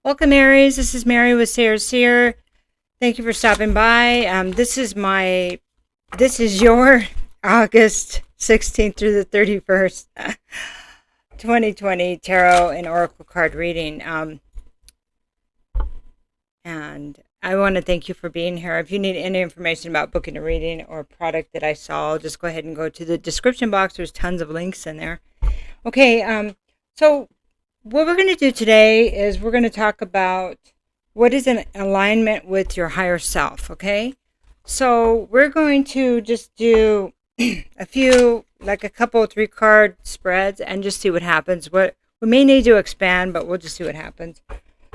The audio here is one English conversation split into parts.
Welcome, Aries. This is Mary with Sayre. Thank you for stopping by. This is your August 16th through the 31st, 2020 Tarot and Oracle card reading. And I want to thank you for being here. If you need any information about booking a reading or a product that I saw, just go ahead and go to the description box. There's tons of links in there. Okay, so what we're going to do today is we're going to talk about what is an alignment with your higher self, okay? So we're going to just do a few, like a couple 3-card spreads and just see what happens. We may need to expand, but we'll just see what happens.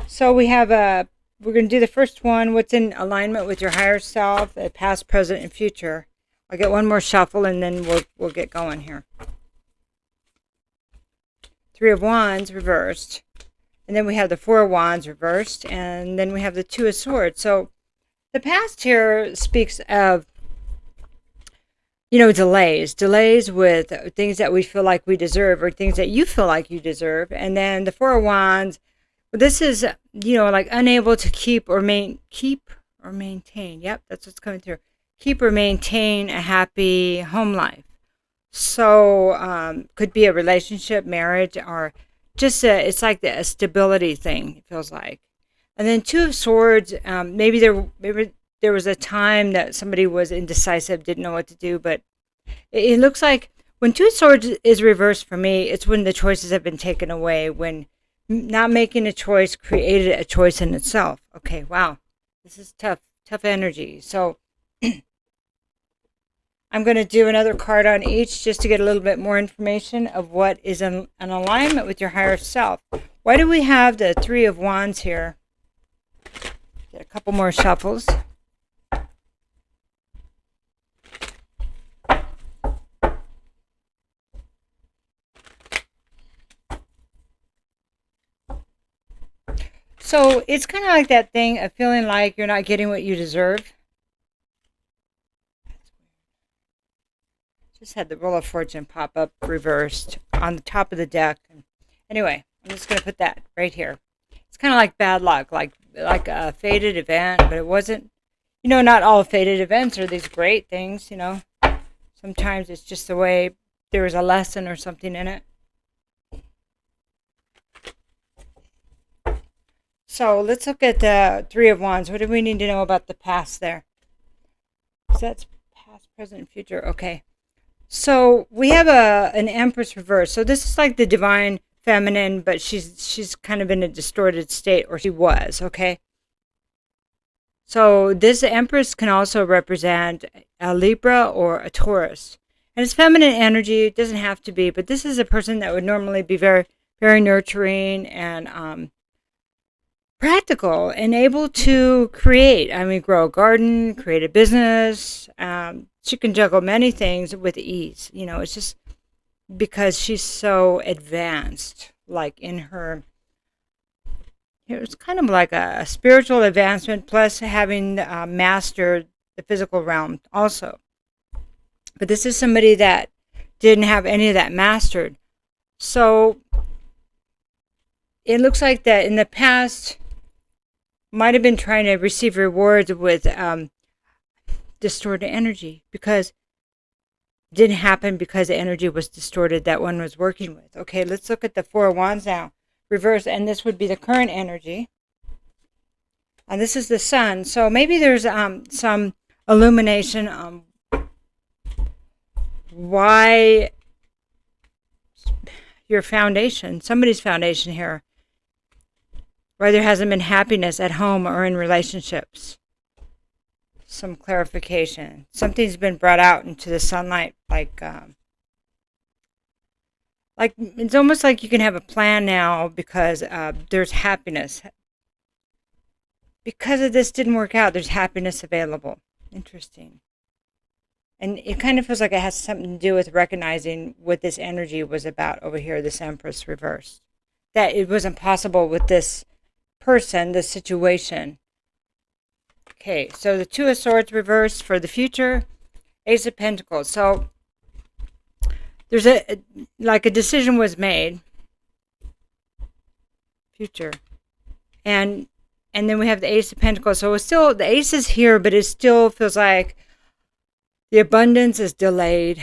So we're going to do the first one, what's in alignment with your higher self, the past, present, and future. I'll get one more shuffle and then we'll get going here. 3 of Wands reversed, and then we have the 4 of Wands reversed, and then we have the 2 of Swords. So the past here speaks of, delays with things that we feel like we deserve or things that you feel like you deserve. And then the 4 of Wands, this is, like unable to keep or maintain. Yep, that's what's coming through. Keep or maintain a happy home life. So could be a relationship, marriage, or just it's like a stability thing, it feels like. And then 2 of Swords, maybe there was a time that somebody was indecisive, didn't know what to do, but it looks like when 2 of Swords is reversed for me, it's when the choices have been taken away, when not making a choice created a choice in itself. Okay, wow, this is tough energy. So I'm going to do another card on each just to get a little bit more information of what is an alignment with your higher self. Why do we have the 3 of Wands here? Get a couple more shuffles. So it's kind of like that thing of feeling like you're not getting what you deserve. Just had the Wheel of Fortune pop up reversed on the top of the deck. Anyway, I'm just going to put that right here. It's kind of like bad luck, like a fated event, but it wasn't. Not all fated events are these great things, Sometimes it's just the way there was a lesson or something in it. So let's look at the 3 of Wands. What do we need to know about the past there? So that's past, present, and future. Okay. So we have an Empress reverse. So this is like the divine feminine, but she's kind of in a distorted state, or she was, okay? So this Empress can also represent a Libra or a Taurus. And it's feminine energy. It doesn't have to be, but this is a person that would normally be very, very nurturing and practical and able to create. Grow a garden, create a business. She can juggle many things with ease. It's just because she's so advanced, like in her. It's kind of like a spiritual advancement plus having mastered the physical realm also. But this is somebody that didn't have any of that mastered. So it looks like that in the past might have been trying to receive rewards with distorted energy because it didn't happen because the energy was distorted that one was working with. Okay, let's look at the 4 of Wands now. Reverse, and this would be the current energy. And this is the Sun. So maybe there's some illumination on why your foundation, somebody's foundation here, why there hasn't been happiness at home or in relationships. Some clarification. Something's been brought out into the sunlight, like it's almost like you can have a plan now because there's happiness. Because of this didn't work out, there's happiness available. Interesting. And it kind of feels like it has something to do with recognizing what this energy was about over here, this Empress reversed. That it wasn't possible with this person, this situation. Okay, so the 2 of Swords reversed for the future, Ace of Pentacles. So there's a decision was made. Future, And then we have the Ace of Pentacles. So it's still, the Ace is here, but it still feels like the abundance is delayed.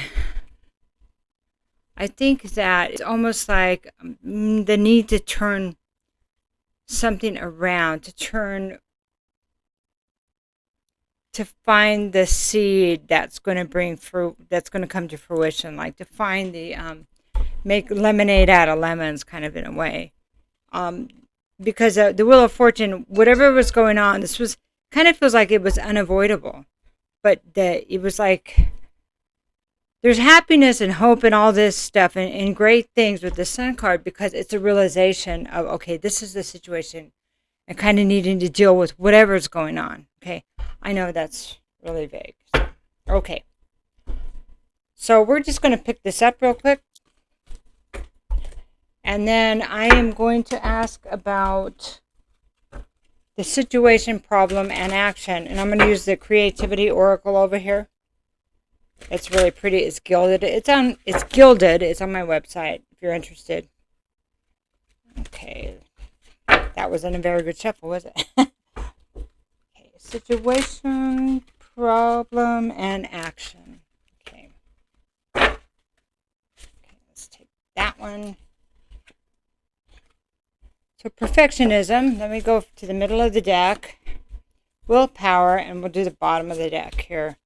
I think that it's almost like the need to turn something around, to find the seed that's going to bring fruit, that's going to come to fruition, like to find the, make lemonade out of lemons, kind of, in a way. Because the Wheel of Fortune, whatever was going on, this was, kind of feels like it was unavoidable. But it was like, there's happiness and hope and all this stuff and great things with the Sun card, because it's a realization of, okay, this is the situation, and kind of needing to deal with whatever's going on. Okay, I know that's really vague. Okay, so we're just going to pick this up real quick. And then I am going to ask about the situation, problem, and action. And I'm going to use the Creativity Oracle over here. It's really pretty. It's gilded. It's gilded. It's on my website if you're interested. Okay. That wasn't a very good shuffle, was it? Okay. Situation, problem, and action. Okay. Okay, let's take that one. So perfectionism, let me go to the middle of the deck, willpower, and we'll do the bottom of the deck here,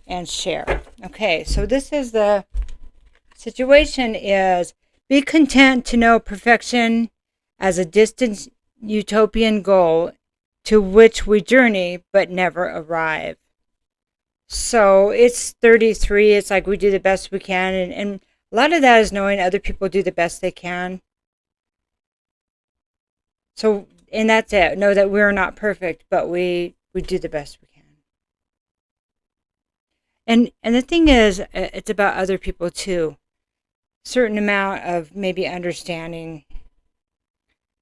and share. Okay, so this is the situation is, be content to know perfection as a distant utopian goal to which we journey but never arrive. So it's 33, it's like we do the best we can, and a lot of that is knowing other people do the best they can. So, and that's it. Know that we're not perfect, but we do the best we can. And the thing is, it's about other people too. Certain amount of maybe understanding,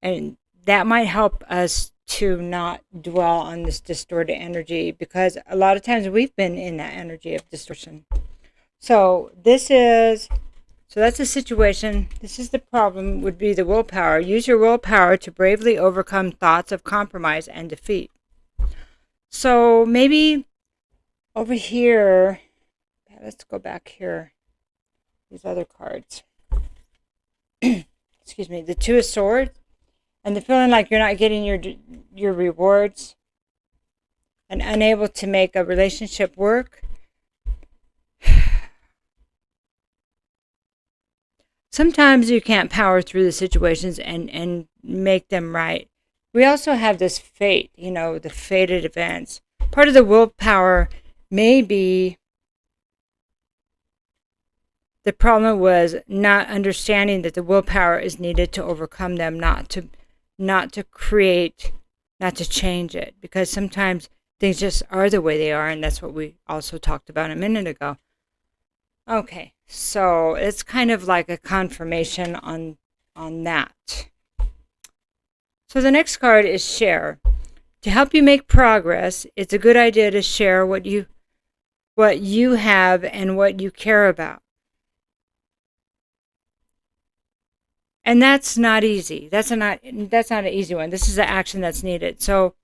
and that might help us to not dwell on this distorted energy, because a lot of times we've been in that energy of distortion. So that's the situation. This is the problem, would be the willpower. Use your willpower to bravely overcome thoughts of compromise and defeat. So maybe over here, let's go back here. These other cards. Excuse me. The Two of Swords. And the feeling like you're not getting your rewards. And unable to make a relationship work. Sometimes you can't power through the situations and make them right. We also have this fate, the fated events. Part of the willpower may be the problem was not understanding that the willpower is needed to overcome them, not to create, not to change it. Because sometimes things just are the way they are, and that's what we also talked about a minute ago. Okay, so it's kind of like a confirmation on that. So the next card is share. To help you make progress, it's a good idea to share what you have and what you care about. And that's not easy. That's not an easy one. This is the action that's needed. So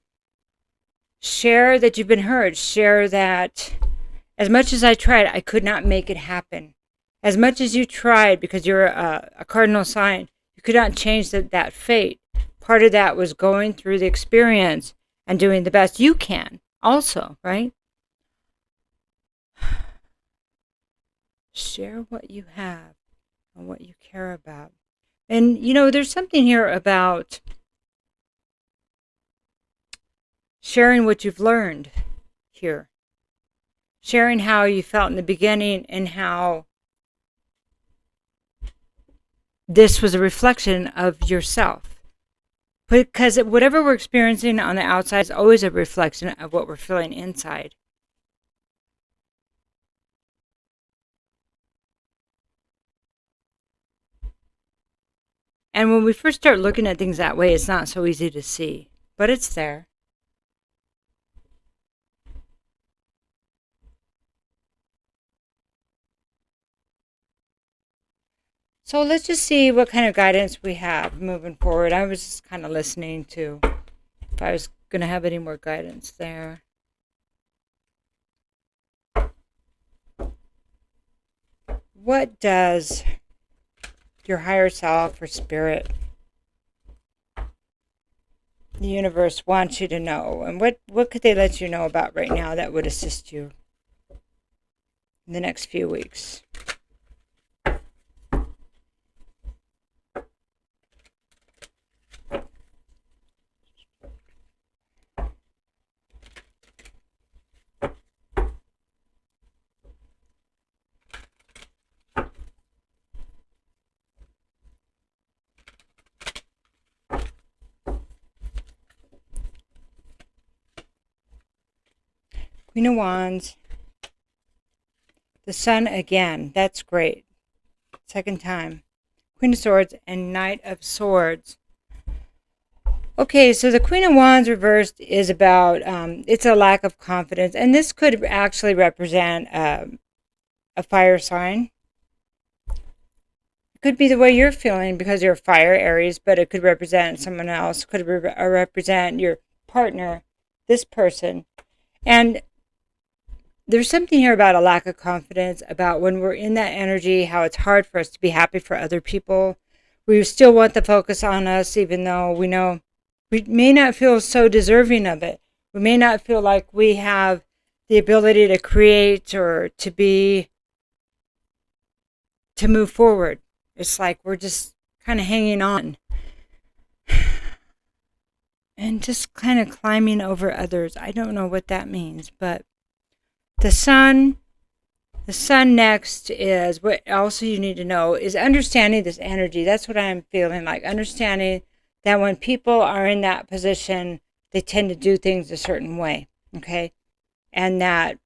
share that you've been heard. Share that as much as I tried, I could not make it happen. As much as you tried, because you're a cardinal sign, you could not change that fate. Part of that was going through the experience and doing the best you can also, right? Share what you have and what you care about. And, there's something here about sharing what you've learned here. Sharing how you felt in the beginning and how this was a reflection of yourself. Because whatever we're experiencing on the outside is always a reflection of what we're feeling inside. And when we first start looking at things that way, it's not so easy to see, but it's there. So let's just see what kind of guidance we have moving forward. I was just kind of listening to if I was going to have any more guidance there. What does your higher self or spirit, the universe, wants you to know? And what could they let you know about right now that would assist you in the next few weeks? Queen of Wands. The Sun again. That's great. Second time. Queen of Swords and Knight of Swords. Okay, so the Queen of Wands reversed is about, it's a lack of confidence. And this could actually represent a fire sign. It could be the way you're feeling because you're a fire, Aries, but it could represent someone else. Could represent your partner, this person. And there's something here about a lack of confidence, about when we're in that energy, how it's hard for us to be happy for other people. We still want the focus on us, even though we know we may not feel so deserving of it. We may not feel like we have the ability to create or to move forward. It's like we're just kind of hanging on and just kind of climbing over others. I don't know what that means, but the sun next is what also you need to know is understanding this energy. That's what I'm feeling like. Understanding that when people are in that position, they tend to do things a certain way. Okay. And that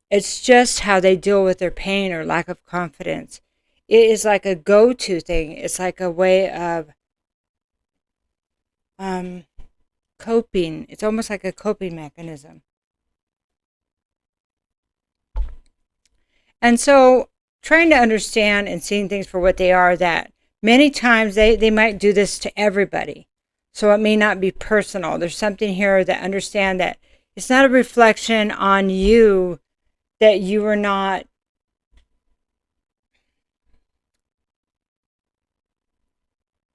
it's just how they deal with their pain or lack of confidence. It is like a go-to thing. It's like a way of coping. It's almost like a coping mechanism. And so trying to understand and seeing things for what they are, that many times they might do this to everybody. So it may not be personal. There's something here that understand that it's not a reflection on you, that you are not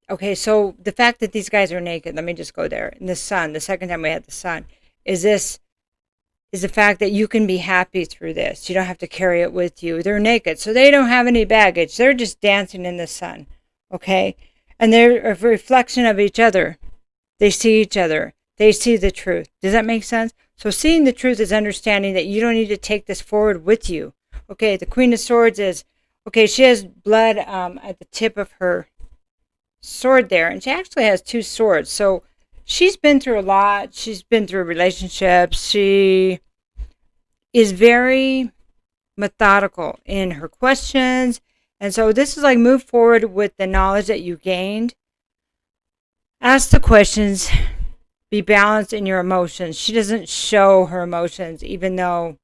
okay. So the fact that these guys are naked, let me just go there. In the sun, the second time we had the sun, is the fact that you can be happy through this. You don't have to carry it with you. They're naked, so they don't have any baggage. They're just dancing in the sun, okay? And they're a reflection of each other. They see each other. They see the truth. Does that make sense? So seeing the truth is understanding that you don't need to take this forward with you. Okay, the Queen of Swords is, okay, she has blood at the tip of her sword there, and she actually has two swords. So she's been through a lot. She's been through relationships. She is very methodical in her questions. And so this is like move forward with the knowledge that you gained. Ask the questions. Be balanced in your emotions. She doesn't show her emotions, even though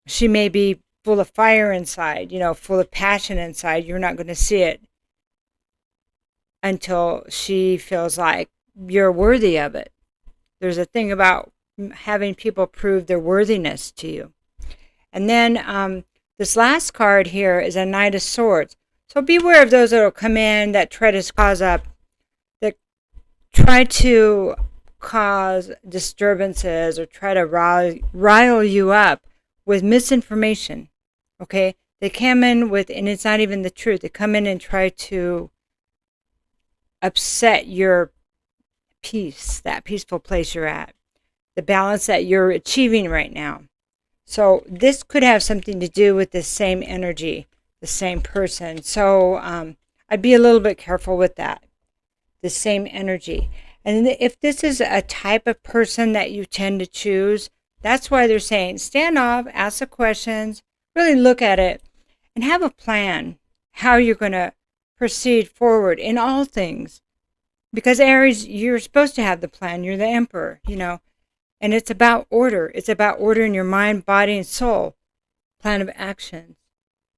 she may be full of fire inside, full of passion inside. You're not going to see it until she feels like you're worthy of it. There's a thing about having people prove their worthiness to you. And then this last card here is a Knight of Swords. So beware of those that will come in that try to cause disturbances or try to rile you up with misinformation. Okay? They come in with, and it's not even the truth. They come in and try to upset your peace, that peaceful place you're at, the balance that you're achieving right now. So this could have something to do with the same energy, the same person. So I'd be a little bit careful with that, the same energy. And if this is a type of person that you tend to choose, that's why they're saying stand off, ask the questions, really look at it, and have a plan how you're going to proceed forward in all things. Because Aries, you're supposed to have the plan. You're the emperor, and it's about order. It's about order in your mind, body, and soul, plan of actions.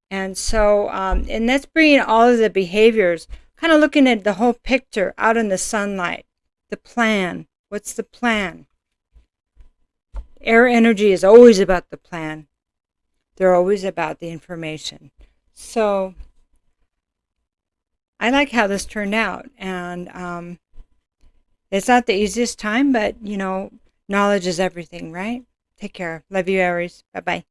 And so, and that's bringing all of the behaviors, kind of looking at the whole picture out in the sunlight, the plan, What's the plan? Air energy is always about the plan. They're always about the information. So I like how this turned out. And it's not the easiest time, but, knowledge is everything, right? Take care. Love you, Aries. Bye-bye.